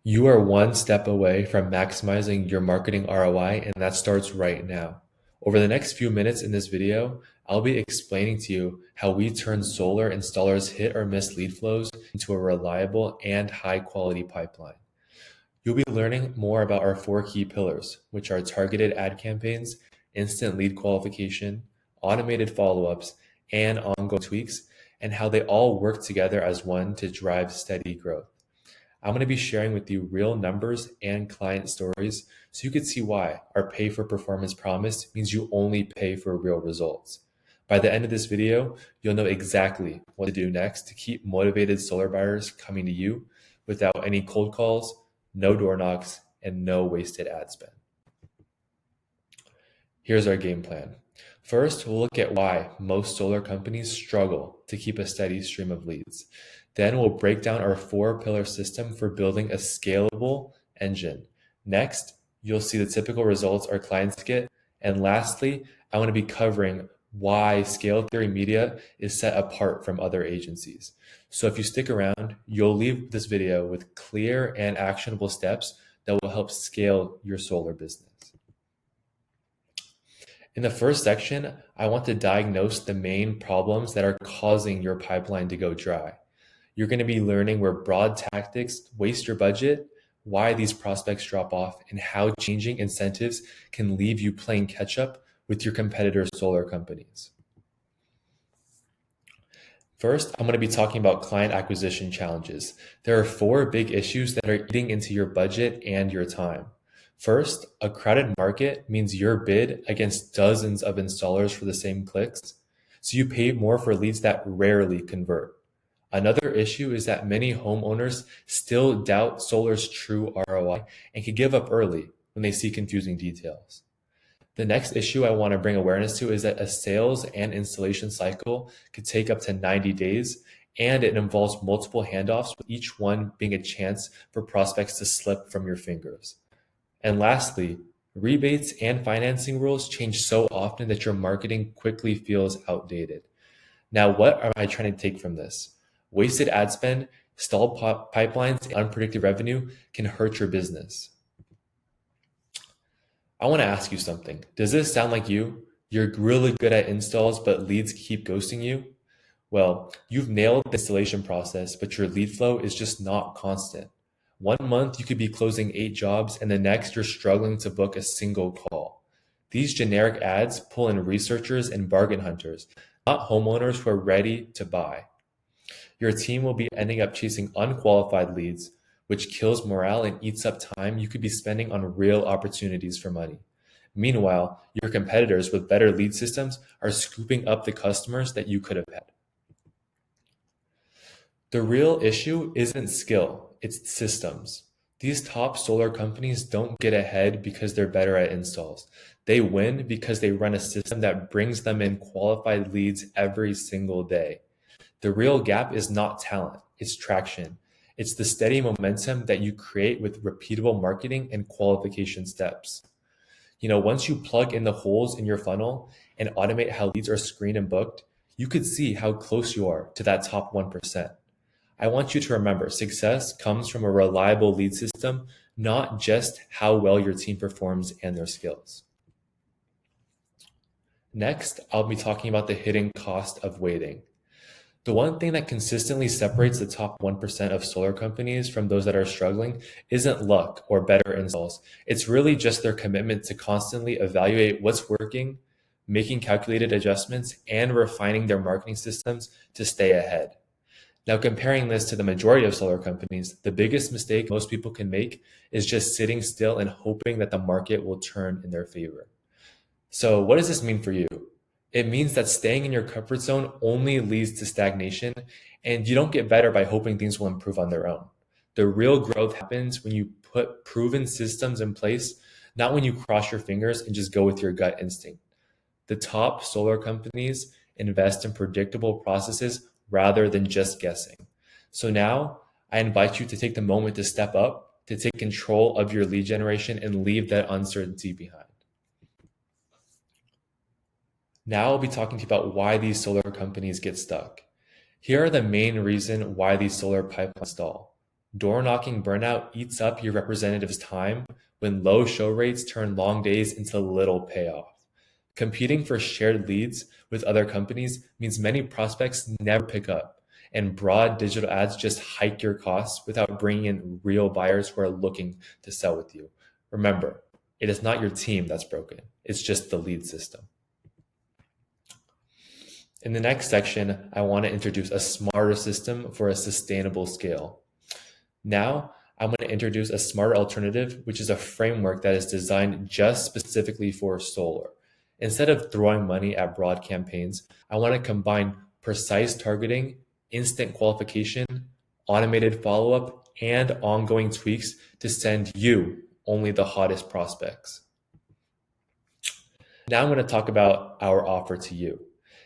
You are one step away from maximizing your marketing ROI, and that starts right now. Over the next few minutes in this video, I'll be explaining to you how we turn solar installers' hit or miss lead flows into a reliable and high quality pipeline. You'll be learning more about our four key pillars, which are targeted ad campaigns, instant lead qualification, automated follow-ups, and ongoing tweaks, and how they all work together as one to drive steady growth. I'm going to be sharing with you real numbers and client stories so you can see why our pay for performance promise means you only pay for real results. By the end of this video, you'll know exactly what to do next to keep motivated solar buyers coming to you without any cold calls, no door knocks, and no wasted ad spend. Here's our game plan. First, we'll look at why most solar companies struggle to keep a steady stream of leads. Then we'll break down our four-pillar system for building a scalable engine. Next, you'll see the typical results our clients get. And lastly, I want to be covering why Scale Theory Media is set apart from other agencies. So if you stick around, you'll leave this video with clear and actionable steps that will help scale your solar business. In the first section, I want to diagnose the main problems that are causing your pipeline to go dry. You're going to be learning where broad tactics waste your budget, why these prospects drop off, and how changing incentives can leave you playing catch up with your competitor solar companies. First, I'm going to be talking about client acquisition challenges. There are four big issues that are eating into your budget and your time. First, a crowded market means your bid against dozens of installers for the same clicks, so you pay more for leads that rarely convert. Another issue is that many homeowners still doubt solar's true ROI and can give up early when they see confusing details. The next issue I want to bring awareness to is that a sales and installation cycle could take up to 90 days, and it involves multiple handoffs, with each one being a chance for prospects to slip from your fingers. And lastly, rebates and financing rules change so often that your marketing quickly feels outdated. Now, what am I trying to take from this? Wasted ad spend, stalled pipelines, and unpredicted revenue can hurt your business. I want to ask you something. Does this sound like you? You're really good at installs, but leads keep ghosting you? Well, you've nailed the installation process, but your lead flow is just not constant. 1 month, you could be closing 8 jobs, and the next, you're struggling to book a single call. These generic ads pull in researchers and bargain hunters, not homeowners who are ready to buy. Your team will be ending up chasing unqualified leads, which kills morale and eats up time you could be spending on real opportunities for money. Meanwhile, your competitors with better lead systems are scooping up the customers that you could have had. The real issue isn't skill, it's systems. These top solar companies don't get ahead because they're better at installs. They win because they run a system that brings them in qualified leads every single day. The real gap is not talent, it's traction. It's the steady momentum that you create with repeatable marketing and qualification steps. Once you plug in the holes in your funnel and automate how leads are screened and booked, you could see how close you are to that top 1%. I want you to remember, success comes from a reliable lead system, not just how well your team performs and their skills. Next, I'll be talking about the hidden cost of waiting. The one thing that consistently separates the top 1% of solar companies from those that are struggling isn't luck or better installs. It's really just their commitment to constantly evaluate what's working, making calculated adjustments, and refining their marketing systems to stay ahead. Now, comparing this to the majority of solar companies, the biggest mistake most people can make is just sitting still and hoping that the market will turn in their favor. So what does this mean for you? It means that staying in your comfort zone only leads to stagnation, and you don't get better by hoping things will improve on their own. The real growth happens when you put proven systems in place, not when you cross your fingers and just go with your gut instinct. The top solar companies invest in predictable processes rather than just guessing. So now I invite you to take the moment to step up, to take control of your lead generation and leave that uncertainty behind. Now I'll be talking to you about why these solar companies get stuck. Here are the main reasons why these solar pipelines stall. Door knocking burnout eats up your representative's time when low show rates turn long days into little payoff. Competing for shared leads with other companies means many prospects never pick up, and broad digital ads just hike your costs without bringing in real buyers who are looking to sell with you. Remember, it is not your team that's broken, it's just the lead system. In the next section, I want to introduce a smarter system for a sustainable scale. Now, I'm going to introduce a smarter alternative, which is a framework that is designed just specifically for solar. Instead of throwing money at broad campaigns, I want to combine precise targeting, instant qualification, automated follow-up, and ongoing tweaks to send you only the hottest prospects. Now I'm going to talk about our offer to you.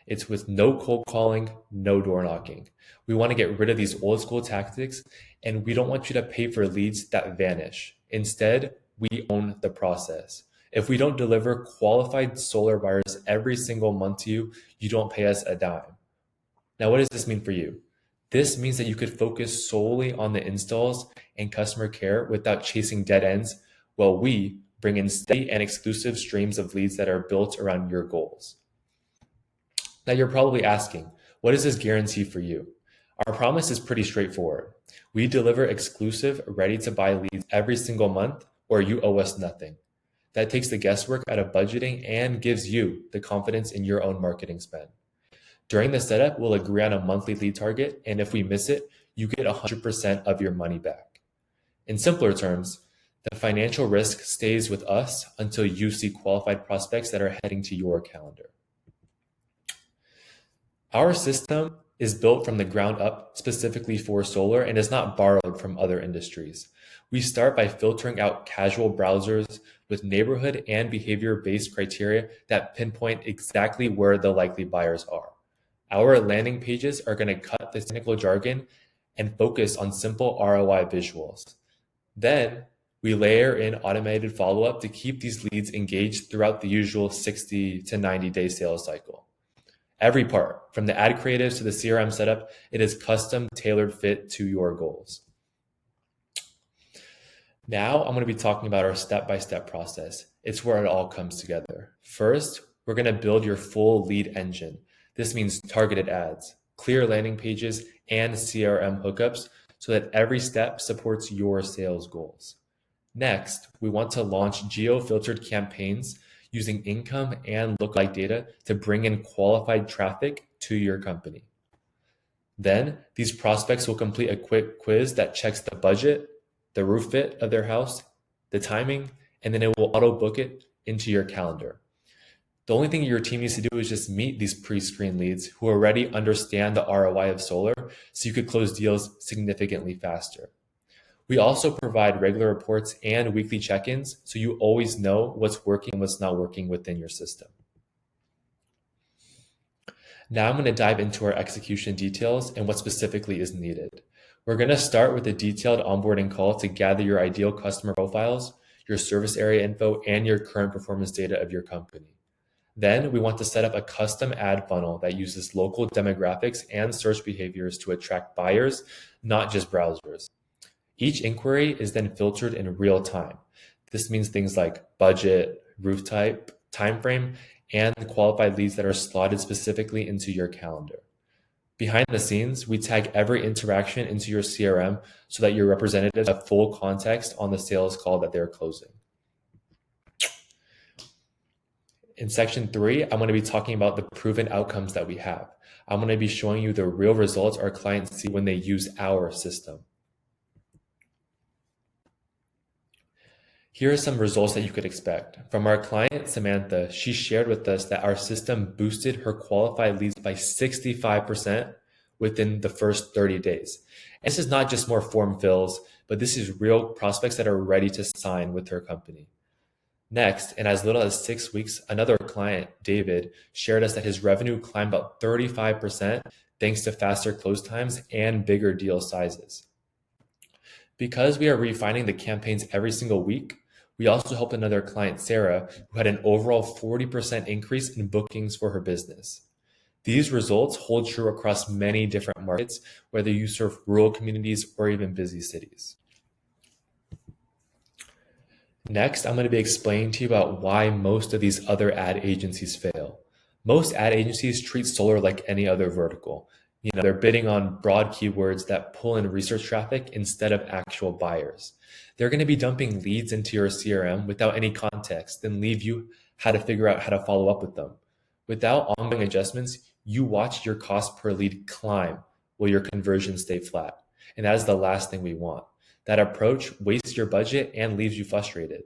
It's with no cold calling, no door knocking. We want to get rid of these old school tactics, and we don't want you to pay for leads that vanish. Instead, we own the process. If we don't deliver qualified solar buyers every single month to you, you don't pay us a dime. Now, what does this mean for you? This means that you could focus solely on the installs and customer care without chasing dead ends, while we bring in steady and exclusive streams of leads that are built around your goals. Now, you're probably asking, what is this guarantee for you? Our promise is pretty straightforward. We deliver exclusive, ready-to-buy leads every single month, or you owe us nothing. That takes the guesswork out of budgeting and gives you the confidence in your own marketing spend. During the setup, we'll agree on a monthly lead target, and if we miss it, you get 100% of your money back. In simpler terms, the financial risk stays with us until you see qualified prospects that are heading to your calendar. Our system is built from the ground up specifically for solar and is not borrowed from other industries. We start by filtering out casual browsers with neighborhood and behavior-based criteria that pinpoint exactly where the likely buyers are. Our landing pages are going to cut the technical jargon and focus on simple ROI visuals. Then we layer in automated follow-up to keep these leads engaged throughout the usual 60 to 90-day sales cycle. Every part, from the ad creatives to the CRM setup, it is custom tailored fit to your goals. Now I'm going to be talking about our step-by-step process. It's where it all comes together. First, we're going to build your full lead engine. This means targeted ads, clear landing pages, and CRM hookups so that every step supports your sales goals. Next, we want to launch geo-filtered campaigns using income and lookalike data to bring in qualified traffic to your company. Then, these prospects will complete a quick quiz that checks the budget, the roof fit of their house, the timing, and then it will auto book it into your calendar. The only thing your team needs to do is just meet these pre-screened leads who already understand the ROI of solar, so you could close deals significantly faster. We also provide regular reports and weekly check-ins so you always know what's working and what's not working within your system. Now I'm going to dive into our execution details and what specifically is needed. We're going to start with a detailed onboarding call to gather your ideal customer profiles, your service area info, and your current performance data of your company. Then we want to set up a custom ad funnel that uses local demographics and search behaviors to attract buyers, not just browsers. Each inquiry is then filtered in real time. This means things like budget, roof type, time frame, and the qualified leads that are slotted specifically into your calendar. Behind the scenes, we tag every interaction into your CRM so that your representatives have full context on the sales call that they're closing. In section 3, I'm going to be talking about the proven outcomes that we have. I'm going to be showing you the real results our clients see when they use our system. Here are some results that you could expect. From our client, Samantha, she shared with us that our system boosted her qualified leads by 65% within the first 30 days. And this is not just more form fills, but this is real prospects that are ready to sign with her company. Next, in as little as 6 weeks, another client, David, shared us that his revenue climbed about 35% thanks to faster close times and bigger deal sizes. Because we are refining the campaigns every single week, we also helped another client, Sarah, who had an overall 40% increase in bookings for her business. These results hold true across many different markets, whether you serve rural communities or even busy cities. Next, I'm going to be explaining to you about why most of these other ad agencies fail. Most ad agencies treat solar like any other vertical. They're bidding on broad keywords that pull in research traffic instead of actual buyers. They're going to be dumping leads into your CRM without any context, then leave you how to figure out how to follow up with them. Without ongoing adjustments, you watch your cost per lead climb while your conversions stay flat. And that is the last thing we want. That approach wastes your budget and leaves you frustrated.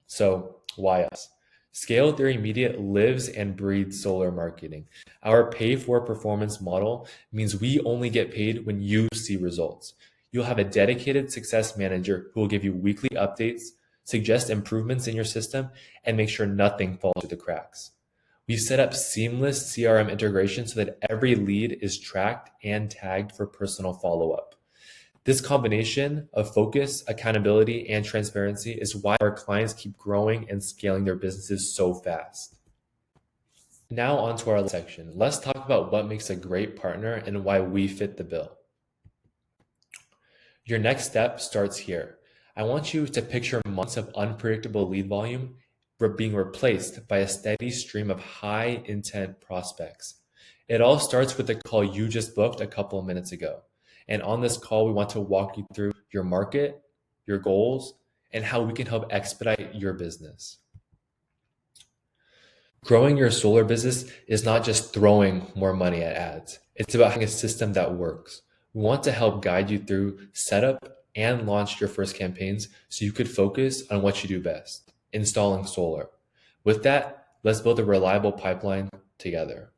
So, why us? Scale Theory Media lives and breathes solar marketing. Our pay for performance model means we only get paid when you see results. You'll have a dedicated success manager who will give you weekly updates, suggest improvements in your system, and make sure nothing falls through the cracks. We set up seamless CRM integration so that every lead is tracked and tagged for personal follow-up. This combination of focus, accountability, and transparency is why our clients keep growing and scaling their businesses so fast. Now on to our last section. Let's talk about what makes a great partner and why we fit the bill. Your next step starts here. I want you to picture months of unpredictable lead volume being replaced by a steady stream of high intent prospects. It all starts with the call you just booked a couple of minutes ago. And on this call, we want to walk you through your market, your goals, and how we can help expedite your business. Growing your solar business is not just throwing more money at ads. It's about having a system that works. We want to help guide you through setup and launch your first campaigns so you could focus on what you do best, installing solar. With that, let's build a reliable pipeline together.